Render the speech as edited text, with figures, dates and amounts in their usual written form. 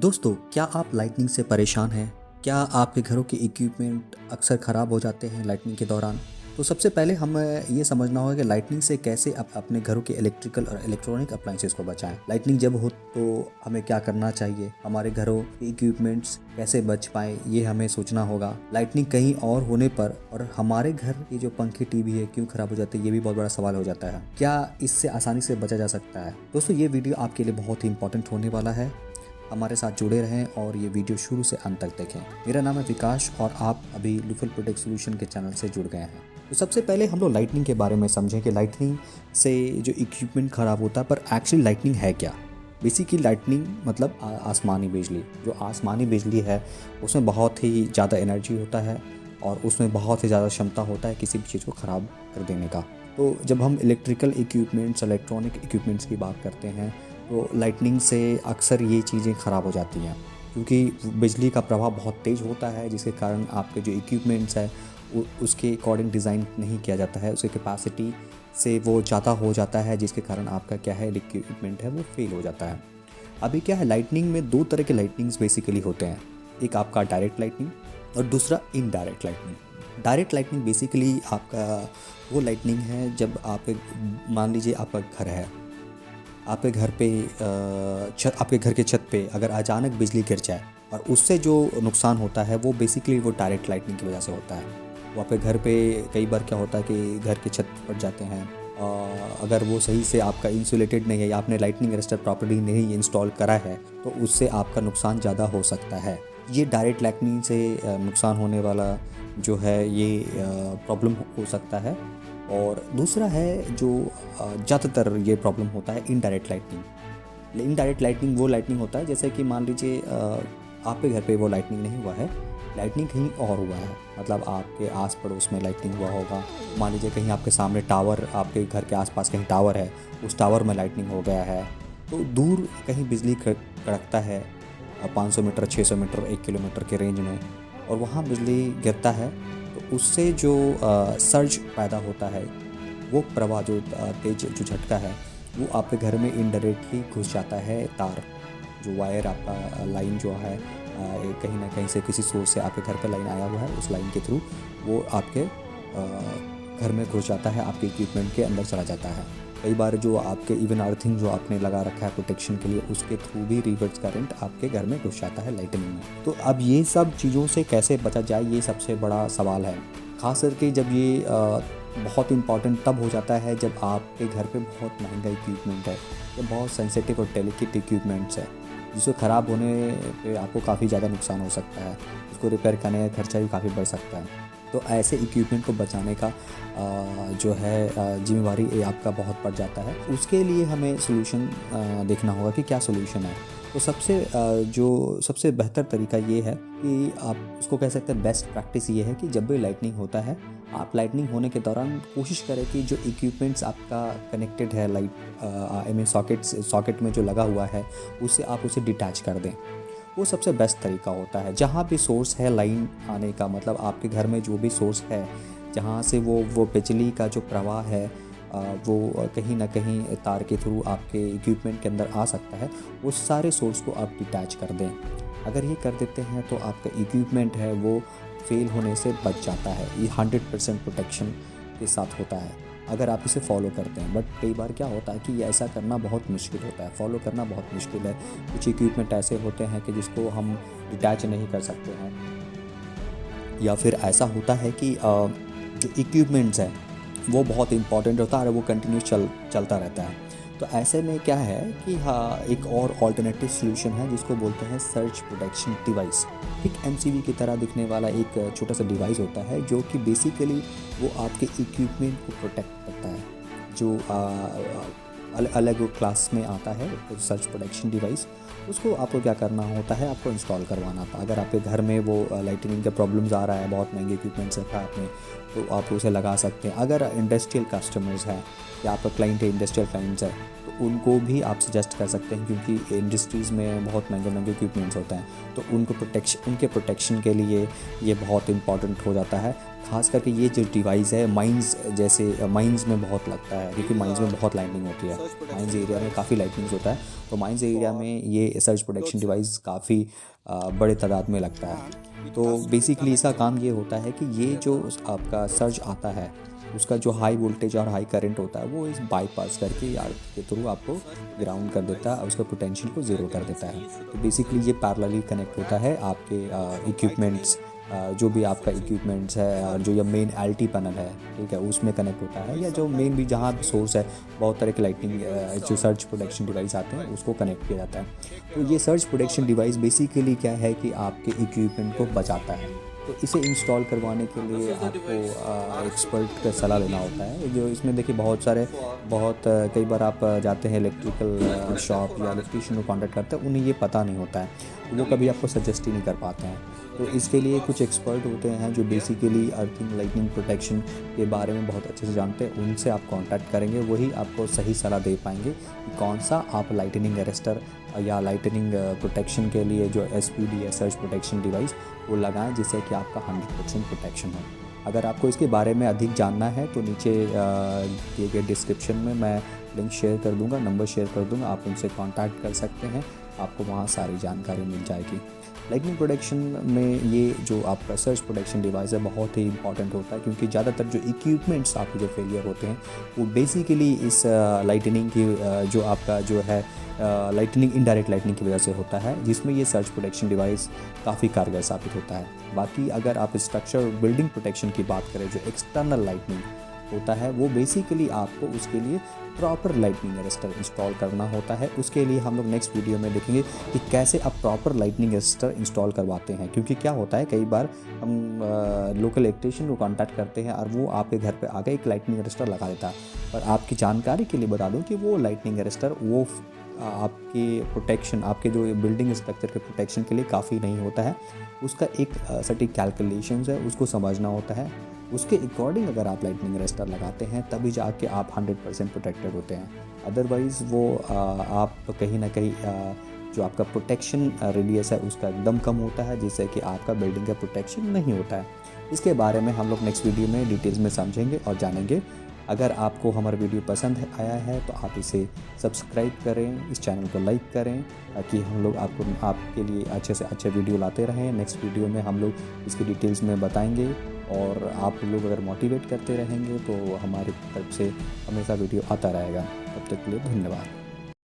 दोस्तों, क्या आप लाइटनिंग से परेशान हैं? क्या आपके घरों के इक्विपमेंट अक्सर ख़राब हो जाते हैं लाइटनिंग के दौरान? तो सबसे पहले हमें ये समझना होगा कि लाइटनिंग से कैसे आप अपने घरों के इलेक्ट्रिकल और इलेक्ट्रॉनिक अप्लायंसेस को बचाएं। लाइटनिंग जब हो तो हमें क्या करना चाहिए, हमारे घरों के इक्विपमेंट्स कैसे बच पाएँ, ये हमें सोचना होगा। लाइटनिंग कहीं और होने पर और हमारे घर की जो पंखे टीवी है क्यों ख़राब हो जाते हैं, ये भी बहुत बड़ा सवाल हो जाता है। क्या इससे आसानी से बचा जा सकता है? दोस्तों, ये वीडियो आपके लिए बहुत ही इंपॉर्टेंट होने वाला है। हमारे साथ जुड़े रहें और ये वीडियो शुरू से अंत तक देखें। मेरा नाम है विकास और आप अभी लूफल प्रोटेक्ट सोल्यूशन के चैनल से जुड़ गए हैं। तो सबसे पहले हम लोग लाइटनिंग के बारे में समझें कि लाइटनिंग से जो इक्विपमेंट ख़राब होता है, पर एक्चुअली लाइटनिंग है क्या। बेसिकली लाइटनिंग मतलब आसमानी बिजली। जो आसमानी बिजली है उसमें बहुत ही ज़्यादा एनर्जी होता है और उसमें बहुत ही ज़्यादा क्षमता होता है किसी भी चीज़ को ख़राब कर देने का। तो जब हम इलेक्ट्रिकल इक्विपमेंट्स, इलेक्ट्रॉनिक इक्विपमेंट्स की बात करते हैं तो लाइटनिंग से अक्सर ये चीज़ें ख़राब हो जाती हैं, क्योंकि बिजली का प्रभाव बहुत तेज़ होता है, जिसके कारण आपके जो इक्विपमेंट्स है उसके अकॉर्डिंग डिज़ाइन नहीं किया जाता है। उसके कैपेसिटी से वो ज़्यादा हो जाता है, जिसके कारण आपका क्या है इक्विपमेंट है वो फेल हो जाता है। अभी क्या है, लाइटनिंग में दो तरह के लाइटनिंग्स बेसिकली होते हैं। एक आपका डायरेक्ट लाइटनिंग और दूसरा indirect lightning. Direct lightning basically आपका वो लाइटनिंग है जब आप मान लीजिए आपका घर है, आपके घर पे आपके घर के छत पे अगर अचानक बिजली गिर जाए और उससे जो नुकसान होता है वो बेसिकली वो डायरेक्ट लाइटनिंग की वजह से होता है। वो आपके घर पे कई बार क्या होता है कि घर के छत फट जाते हैं, अगर वो सही से आपका इंसुलेटेड नहीं है या आपने लाइटनिंग अरेस्टर प्रॉपर्ली नहीं इंस्टॉल करा है तो उससे आपका नुकसान ज़्यादा हो सकता है। ये डायरेक्ट लाइटनिंग से नुकसान होने वाला जो है ये प्रॉब्लम हो सकता है। और दूसरा है जो ज़्यादातर ये प्रॉब्लम होता है इनडायरेक्ट लाइटनिंग। इनडायरेक्ट लाइटनिंग वो लाइटनिंग होता है जैसे कि मान लीजिए आपके घर पे वो लाइटनिंग नहीं हुआ है, लाइटनिंग कहीं और हुआ है, मतलब आपके आस पड़ोस में लाइटनिंग हुआ होगा। मान लीजिए कहीं आपके सामने टावर, आपके घर के आसपास कहीं टावर है, उस टावर में लाइटनिंग हो गया है। तो दूर कहीं बिजली कड़कता है 500 मीटर, 600 मीटर, 1 किलोमीटर के रेंज में, और वहाँ बिजली गिरता है तो उससे जो सर्ज पैदा होता है, वो प्रवाह जो तेज जो झटका है वो आपके घर में इनडायरेक्टली घुस जाता है। तार जो वायर आपका लाइन जो है कहीं ना कहीं से किसी सोर्स से आपके घर पर लाइन आया हुआ है, उस लाइन के थ्रू वो आपके घर में घुस जाता है, आपके इक्विपमेंट के अंदर चला जाता है। कई बार जो आपके इवन अर्थिंग जो आपने लगा रखा है प्रोटेक्शन के लिए, उसके थ्रू भी रिवर्स करंट आपके घर में घुस जाता है लाइटनिंग में। तो अब ये सब चीज़ों से कैसे बचा जाए, ये सबसे बड़ा सवाल है। ख़ास करके जब ये बहुत इंपॉर्टेंट तब हो जाता है जब आपके घर पे बहुत महंगा इक्विपमेंट है या बहुत सेंसिटिव और डेलिकेट इक्विपमेंट्स है, जिसको ख़राब होने पे आपको काफ़ी ज़्यादा नुकसान हो सकता है। उसको रिपेयर करने का खर्चा भी काफ़ी बढ़ सकता है। तो ऐसे इक्विपमेंट को बचाने का जो है जिम्मेवारी आपका बहुत पड़ जाता है। उसके लिए हमें सॉल्यूशन देखना होगा कि क्या सॉल्यूशन है। तो सबसे बेहतर तरीका ये है कि आप उसको कह सकते हैं, बेस्ट प्रैक्टिस ये है कि जब भी लाइटनिंग होता है, आप लाइटनिंग होने के दौरान कोशिश करें कि जो इक्विपमेंट्स आपका कनेक्टेड है लाइट सॉकेट में जो लगा हुआ है, उससे आप उसे डिटैच कर दें। वो सबसे बेस्ट तरीका होता है। जहाँ भी सोर्स है लाइन आने का, मतलब आपके घर में जो भी सोर्स है जहाँ से वो बिजली का जो प्रवाह है वो कहीं ना कहीं तार के थ्रू आपके इक्विपमेंट के अंदर आ सकता है, उस सारे सोर्स को आप डिटैच कर दें। अगर ये कर देते हैं तो आपका इक्विपमेंट है वो फेल होने से बच जाता है। ये 100% प्रोटेक्शन के साथ होता है अगर आप इसे फॉलो करते हैं। बट कई बार क्या होता है कि ये ऐसा करना बहुत मुश्किल होता है, फॉलो करना बहुत मुश्किल है। कुछ इक्विपमेंट ऐसे होते हैं कि जिसको हम डिटैच नहीं कर सकते हैं, या फिर ऐसा होता है कि जो इक्विपमेंट्स हैं वो बहुत इंपॉर्टेंट होता है और वो कंटिन्यूस चलता रहता है। तो ऐसे में क्या है कि हाँ, एक और ऑल्टरनेटिव सॉल्यूशन है जिसको बोलते हैं सर्ज प्रोटेक्शन डिवाइस। एक एमसीवी की तरह दिखने वाला एक छोटा सा डिवाइस होता है जो कि बेसिकली वो आपके इक्विपमेंट को प्रोटेक्ट करता है। जो अलग क्लास में आता है सर्च प्रोटेक्शन डिवाइस, उसको आपको क्या करना होता है, आपको इंस्टॉल करवाना था। अगर आपके घर में वो लाइटनिंग का प्रॉब्लम्स आ रहा है, बहुत महंगे इक्विपमेंट्स रखा है आपने, तो आप उसे लगा सकते हैं। अगर इंडस्ट्रियल कस्टमर्स हैं या आपका क्लाइंट है, इंडस्ट्रियल क्लाइंट्स है, तो उनको भी आप सजेस्ट कर सकते हैं, क्योंकि इंडस्ट्रीज़ में बहुत महंगे इक्विपमेंट्स होते हैं, तो उनके प्रोटेक्शन के लिए ये बहुत इंपॉर्टेंट हो जाता है ख़ास करके ये जो डिवाइस है माइंस में बहुत लगता है, क्योंकि माइंस में बहुत लाइटनिंग होती है। माइंस एरिया में काफ़ी लाइटनिंग होता है, तो माइंस एरिया में ये सर्च प्रोटेक्शन डिवाइस काफ़ी बड़े तादाद में लगता है। तो बेसिकली इसका काम ये होता है कि ये जो आपका सर्च आता है उसका जो हाई वोल्टेज और हाई करंट होता है वो इस बाईपास करके यार के थ्रू आपको ग्राउंड कर देता है और उसका पोटेंशियल को ज़ीरो कर देता है। तो बेसिकली ये पैरेलली कनेक्ट होता है आपके इक्विपमेंट्स, जो भी आपका इक्विपमेंट्स है और जो ये मेन एलटी पैनल है, ठीक है, उसमें कनेक्ट होता है, या जो मेन भी जहाँ भी सोर्स है बहुत तरह के लाइटिंग जो सर्च प्रोटेक्शन डिवाइस आते हैं उसको कनेक्ट किया जाता है। तो ये सर्च प्रोटेक्शन डिवाइस बेसिकली क्या है कि आपके इक्विपमेंट को बचाता है। तो इसे इंस्टॉल करवाने के लिए आपको एक्सपर्ट का सलाह लेना होता है। जो इसमें देखिए बहुत कई बार आप जाते हैं इलेक्ट्रिकल शॉप या इलेक्ट्रीशियन को कॉन्टैक्ट करते हैं, उन्हें ये पता नहीं होता है, तो वो कभी आपको सजेस्ट ही नहीं कर पाते हैं। तो इसके लिए कुछ एक्सपर्ट होते हैं जो बेसिकली अर्थिंग लाइटनिंग प्रोटेक्शन के बारे में बहुत अच्छे से जानते हैं, उनसे आप कांटेक्ट करेंगे, वही आपको सही सलाह दे पाएंगे कि कौन सा आप लाइटनिंग अरेस्टर या लाइटनिंग प्रोटेक्शन के लिए जो SPD है सर्च प्रोटेक्शन डिवाइस वो लगाएं, जिससे कि आपका 100% प्रोटेक्शन हो। अगर आपको इसके बारे में अधिक जानना है तो नीचे दिए गए डिस्क्रिप्शन में मैं लिंक शेयर कर दूंगा, नंबर शेयर कर दूंगा, आप उनसे कांटेक्ट कर सकते हैं, आपको वहाँ सारी जानकारी मिल जाएगी। लाइटनिंग प्रोटेक्शन में ये जो आपका सर्च प्रोटेक्शन डिवाइस है बहुत ही इंपॉर्टेंट होता है, क्योंकि ज़्यादातर जो इक्विपमेंट्स आपके जो फेलियर होते हैं वो बेसिकली इस लाइटनिंग की जो आपका जो है लाइटनिंग इनडायरेक्ट लाइटनिंग की वजह से होता है, जिसमें ये सर्च प्रोटेक्शन डिवाइस काफ़ी कारगर साबित होता है। बाकी अगर आप स्ट्रक्चर बिल्डिंग प्रोटेक्शन की बात करें, जो एक्सटर्नल लाइटनिंग होता है वो बेसिकली आपको उसके लिए प्रॉपर लाइटनिंग अरेस्टर इंस्टॉल करना होता है। उसके लिए हम लोग नेक्स्ट वीडियो में देखेंगे कि कैसे आप प्रॉपर लाइटनिंग अरेस्टर इंस्टॉल करवाते हैं, क्योंकि क्या होता है कई बार हम लोकल इलेक्ट्रीशियन को कांटेक्ट करते हैं और वो आपके घर पे आके एक लाइटनिंग अरेस्टर लगा देता है, पर आपकी जानकारी के लिए बता दूं कि वो लाइटनिंग अरेस्टर वो आपके प्रोटेक्शन, आपके जो बिल्डिंग स्ट्रक्चर के प्रोटेक्शन के लिए काफ़ी नहीं होता है। उसका एक सटीक कैलकुलेशंस है, उसको समझना होता है, उसके अकॉर्डिंग अगर आप लाइटनिंग अरेस्टर लगाते हैं तभी जाके आप 100% प्रोटेक्टेड होते हैं। अदरवाइज़ वो आप कहीं ना कहीं जो आपका प्रोटेक्शन रेडियस है उसका एकदम कम होता है, जिससे कि आपका बिल्डिंग का प्रोटेक्शन नहीं होता है। इसके बारे में हम लोग नेक्स्ट वीडियो में डिटेल्स में समझेंगे और जानेंगे। अगर आपको हमारा वीडियो पसंद आया है तो आप इसे सब्सक्राइब करें, इस चैनल को लाइक करें, ताकि हम लोग आपके लिए अच्छे से अच्छे वीडियो लाते रहें। नेक्स्ट वीडियो में हम लोग इसकी डिटेल्स में बताएंगे, और आप लोग अगर मोटिवेट करते रहेंगे तो हमारी तरफ से हमेशा वीडियो आता रहेगा। तब तक के लिए धन्यवाद।